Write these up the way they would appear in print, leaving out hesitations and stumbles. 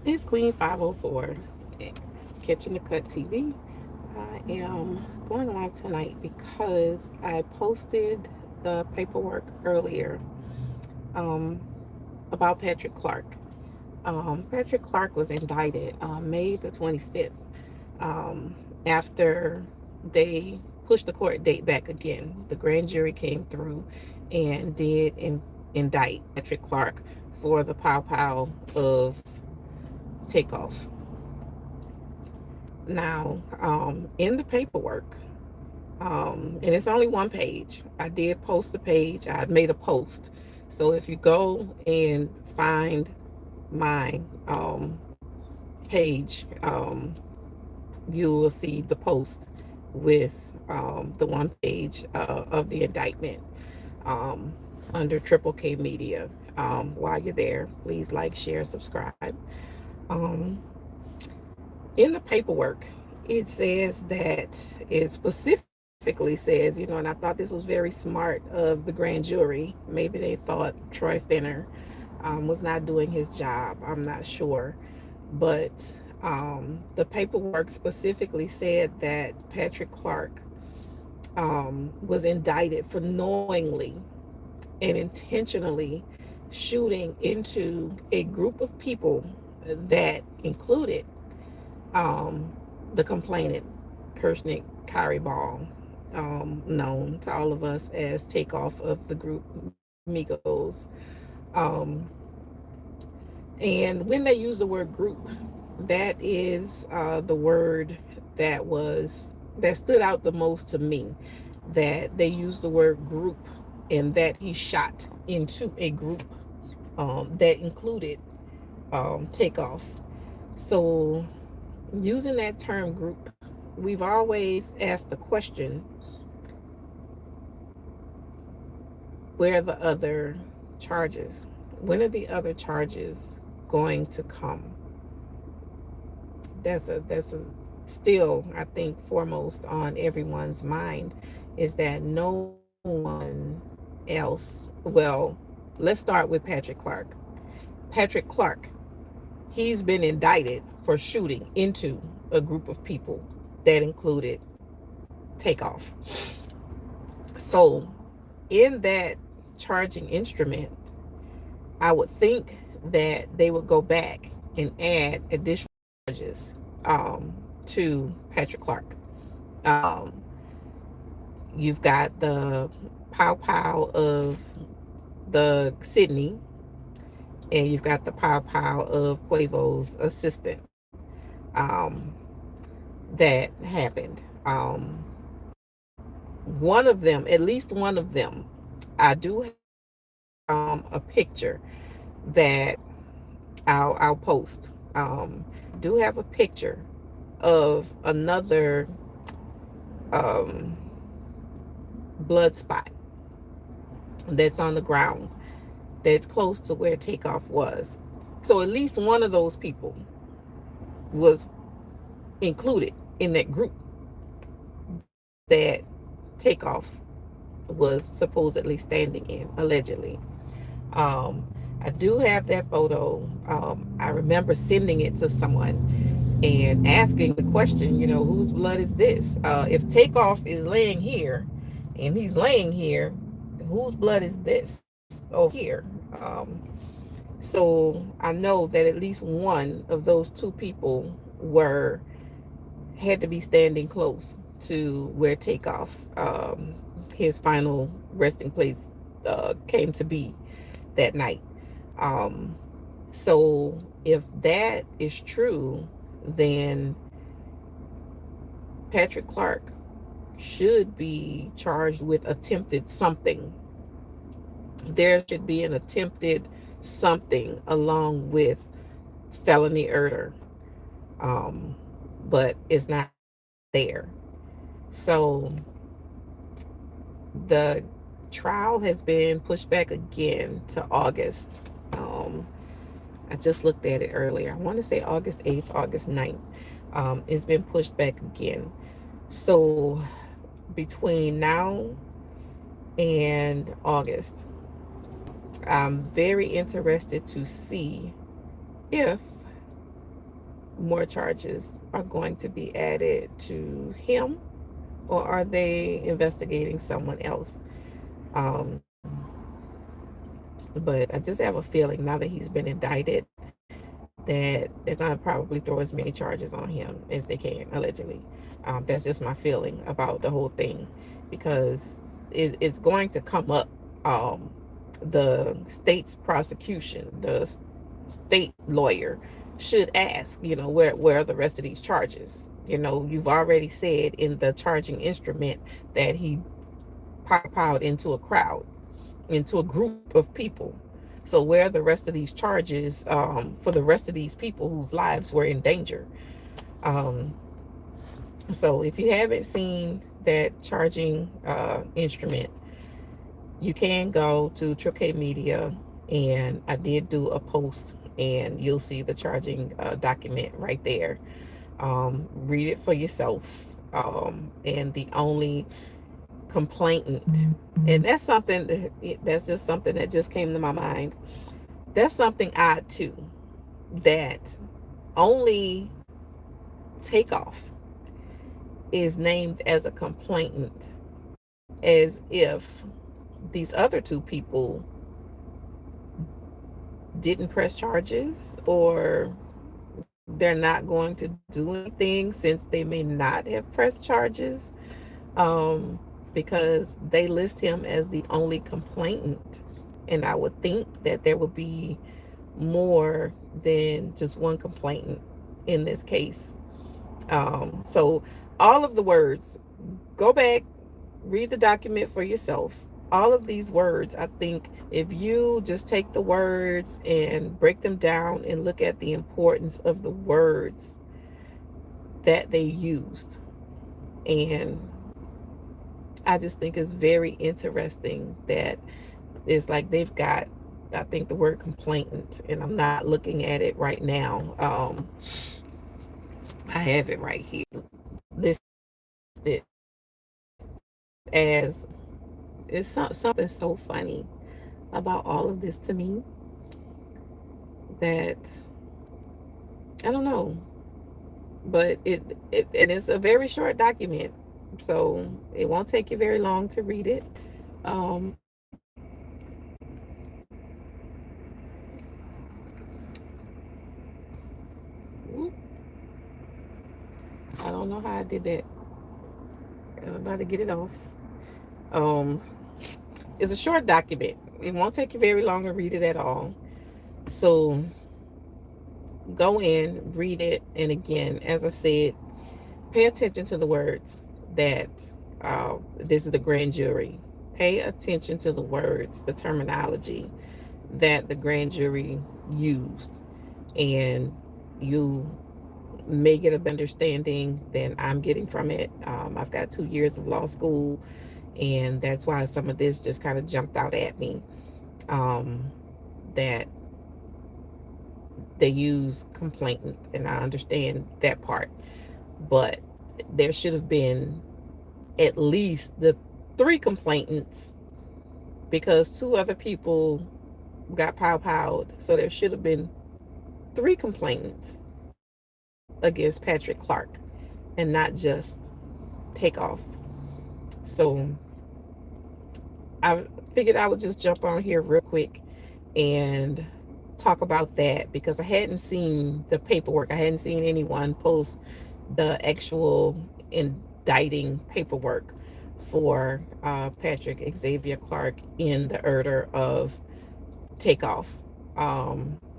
It's Queen 504, Catching the Cut TV. I am going live tonight because I posted the paperwork earlier um, about Patrick Clark. Patrick Clark was indicted May the 25th after they pushed the court date back again. The grand jury came through and did indict Patrick Clark for the pow pow of Takeoff. Now, in the paperwork, and it's only one page. I did post the page. I made a post. So if you go and find my page, you will see the post with the one page of the indictment um, under triplekmedia. While you're there, please like, share, subscribe. Um, in the paperwork, it says that it specifically says, and I thought this was very smart of the grand jury. Maybe they thought Troy Finner was not doing his job. I'm not sure. But the paperwork specifically said that Patrick Clark was indicted for knowingly and intentionally shooting into a group of people that included um, the complainant, Kirshnick Kyrie Ball, known to all of us as Takeoff of the group Migos. Um, and when they use the word group, that is the word that stood out the most to me. That they used the word group, and that he shot into a group that included Takeoff. So using that term group, we've always asked the question, where are the other charges? When are the other charges going to come? That's a still, I think, foremost on everyone's mind, is that no one else, well, let's start with Patrick Clark. Patrick Clark, he's been indicted for shooting into a group of people that included Takeoff. So, in that charging instrument, I would think that they would go back and add additional charges to Patrick Clark. Um, you've got the pow pow of the Sydney, and you've got the pow pow of Quavo's assistant that happened. One of them, at least one of them, I do have a picture that I'll post. Do have a picture of another um, blood spot that's on the ground that's close to where Takeoff was. So at least one of those people was included in that group that Takeoff was supposedly standing in, allegedly. Um, I do have that photo. I remember sending it to someone and asking the question, whose blood is this? If Takeoff is laying here and he's laying here, whose blood is this over here? So I know that at least one of those two people had to be standing close to where Takeoff, his final resting place, came to be that night. Um, so if that is true, then Patrick Clark should be charged with attempted something. There should be an attempted something along with felony murder, um, but it's not there. So the trial has been pushed back again to August. I just looked at it earlier. I want to say August 8th, August 9th. It's been pushed back again. So between now and August, I'm very interested to see if more charges are going to be added to him, or are they investigating someone else? Um, but I just have a feeling now that he's been indicted that they're going to probably throw as many charges on him as they can, allegedly. That's just my feeling about the whole thing, because it's going to come up. Um, the state's prosecution, the state lawyer should ask, where are the rest of these charges? You've already said in the charging instrument that he piled into a crowd, into a group of people. So where are the rest of these charges, for the rest of these people whose lives were in danger? Um, so if you haven't seen that charging instrument, you can go to triplekmedia, and I did do a post, and you'll see the charging document right there. Read it for yourself. And the only complainant, and that's just something that just came to my mind. That's something odd too, that only Takeoff is named as a complainant, as if these other two people didn't press charges, or they're not going to do anything since they may not have pressed charges, um, because they list him as the only complainant. And I would think that there would be more than just one complainant in this case. So all of the words, go back, read the document for yourself. All of these words, I think if you just take the words and break them down and look at the importance of the words that they used, and I just think it's very interesting that it's like they've got, I think, the word complainant, and I'm not looking at it right now. I have it right here listed as, it's something so funny about all of this to me that I don't know, but it and it's a very short document, so it won't take you very long to read it. Um, I don't know how I did that. I'm about to get it off. Um, it's a short document. It won't take you very long to read it at all. So go in, read it, and again, as I said, pay attention to the words that this is the grand jury. Pay attention to the words, the terminology that the grand jury used, and you may get a better understanding than I'm getting from it. I've got 2 years of law school, and that's why some of this just kind of jumped out at me. That they use complainant, and I understand that part, but there should have been at least the three complainants, because two other people got pow-powed. So there should have been three complainants against Patrick Clark, and not just Takeoff. So I figured I would just jump on here real quick and talk about that, because I hadn't seen the paperwork. I hadn't seen anyone post the actual indicting paperwork for Patrick Xavier Clark in the order of Takeoff.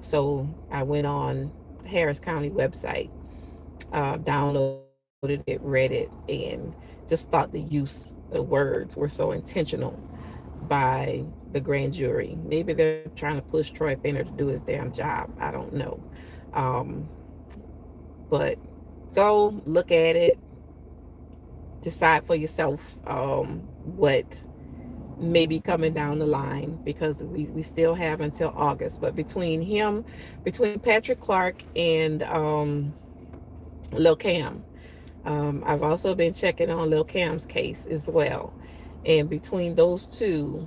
So I went on Harris County website, downloaded it, read it, and just thought the use of words were so intentional by the grand jury. Maybe they're trying to push Troy Fainer to do his damn job. I don't know. Um, but go look at it, decide for yourself what may be coming down the line, because we still have until August. But between Patrick Clark and Lil Cam, I've also been checking on Lil Cam's case as well. And between those two,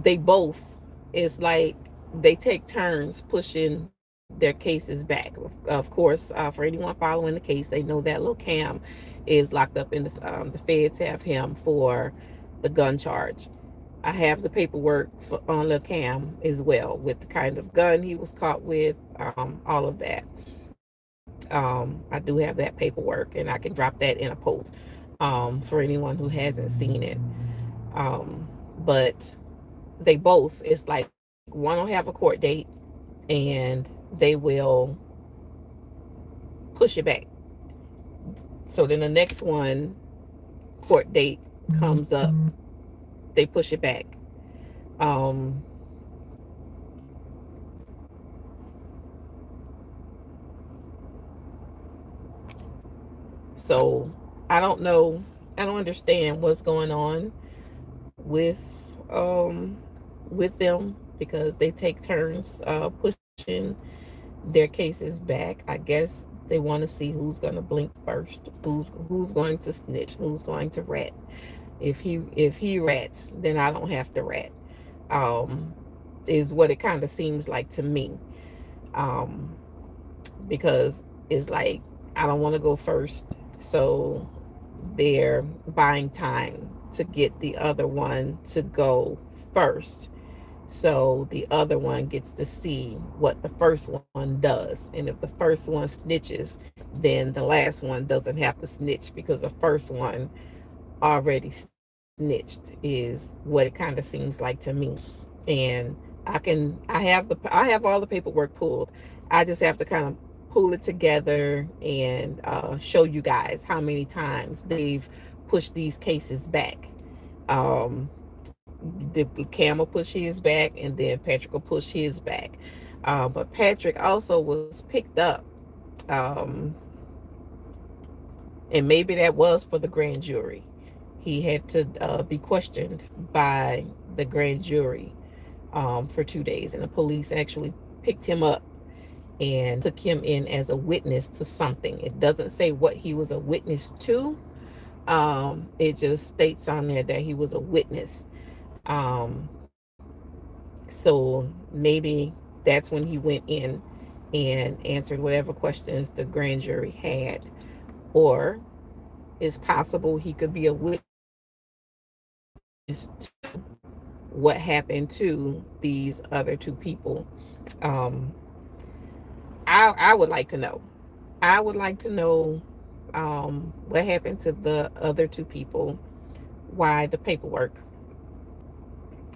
they both, it's like they take turns pushing their cases back. Of course, for anyone following the case, they know that Lil Cam is locked up in the feds have him for the gun charge. I have the paperwork on Lil Cam as well, with the kind of gun he was caught with, all of that. I do have that paperwork, and I can drop that in a post for anyone who hasn't seen it. But they both, it's like one will have a court date, and they will push it back. So then the next one, court date comes up, they push it back. Um, so I don't know, I don't understand what's going on with um with them, because they take turns pushing their cases back. I guess they want to see who's going to blink first, who's going to snitch, who's going to rat. If he rats, then I don't have to rat. Um, is what it kind of seems like to me. Um, because it's like I don't want to go first, so they're buying time to get the other one to go first, so the other one gets to see what the first one does. And if the first one snitches, then the last one doesn't have to snitch, because the first one already snitched, is what it kind of seems like to me. And I have all the paperwork pulled. I just have to kind of pull it together and show you guys how many times they've pushed these cases back. um the Cam will push his back, and then Patrick will push his back. But Patrick also was picked up, um, and maybe that was for the grand jury. He had to be questioned by the grand jury for 2 days, and the police actually picked him up and took him in as a witness to something. It doesn't say what he was a witness to. It just states on there that he was a witness. So maybe that's when he went in and answered whatever questions the grand jury had. Or it's possible he could be a witness to what happened to these other two people. Um, I would like to know. I would like to know what happened to the other two people, why the paperwork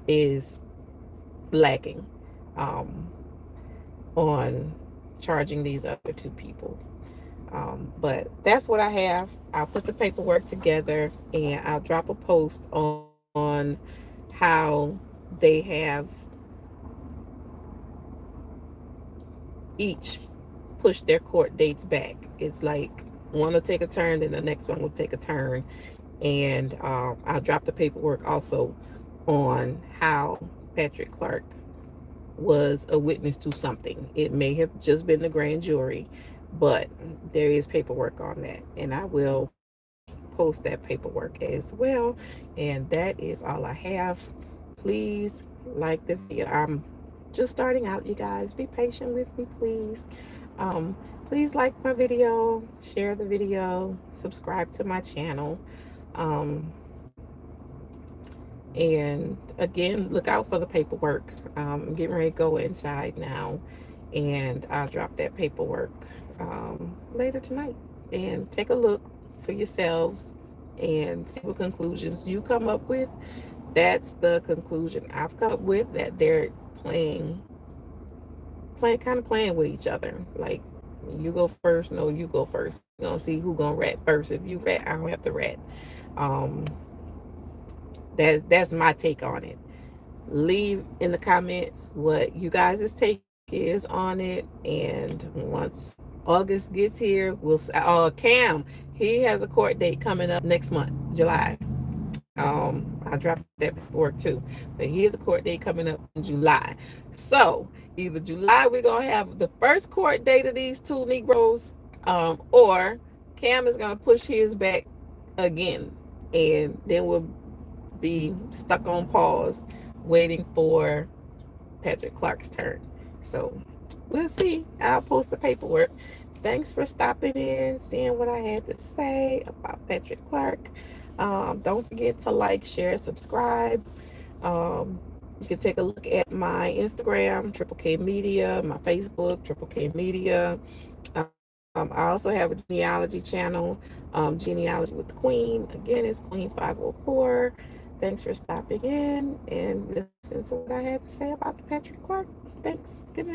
is lacking um, on charging these other two people. But that's what I have. I'll put the paperwork together, and I'll drop a post on how they have each pushed their court dates back. It's like one will take a turn, then the next one will take a turn. And I'll drop the paperwork also on how Patrick Clark was a witness to something. It may have just been the grand jury, but there is paperwork on that, and I will post that paperwork as well. And that is all I have. Please like the video. I'm just starting out, you guys. Be patient with me, please. Please like my video, share the video, subscribe to my channel. Um, And again, look out for the paperwork. I'm getting ready to go inside now, and I'll drop that paperwork later tonight. And take a look for yourselves and see what conclusions you come up with. That's the conclusion I've come up with, that they're kind of playing with each other. Like, you go first, no, you go first. We're gonna see who gonna rat first. If you rat, I don't have to rat. Um, that's my take on it. Leave in the comments what you guys' take is on it. And once August gets here, we'll Cam, he has a court date coming up next month, July. I dropped that paperwork too, but he has a court date coming up in July. So either July we're gonna have the first court date of these two Negroes, or Cam is gonna push his back again, and then we'll be stuck on pause waiting for Patrick Clark's turn. So we'll see. I'll post the paperwork. Thanks for stopping in, seeing what I had to say about Patrick Clark. Don't forget to like, share, subscribe. Um, you can take a look at my Instagram, Triple K Media, my Facebook, Triple K Media. I also have a genealogy channel, Genealogy with the Queen. Again, it's Queen 504. Thanks for stopping in and listening to what I had to say about the Patrick Clark. Thanks. Good night.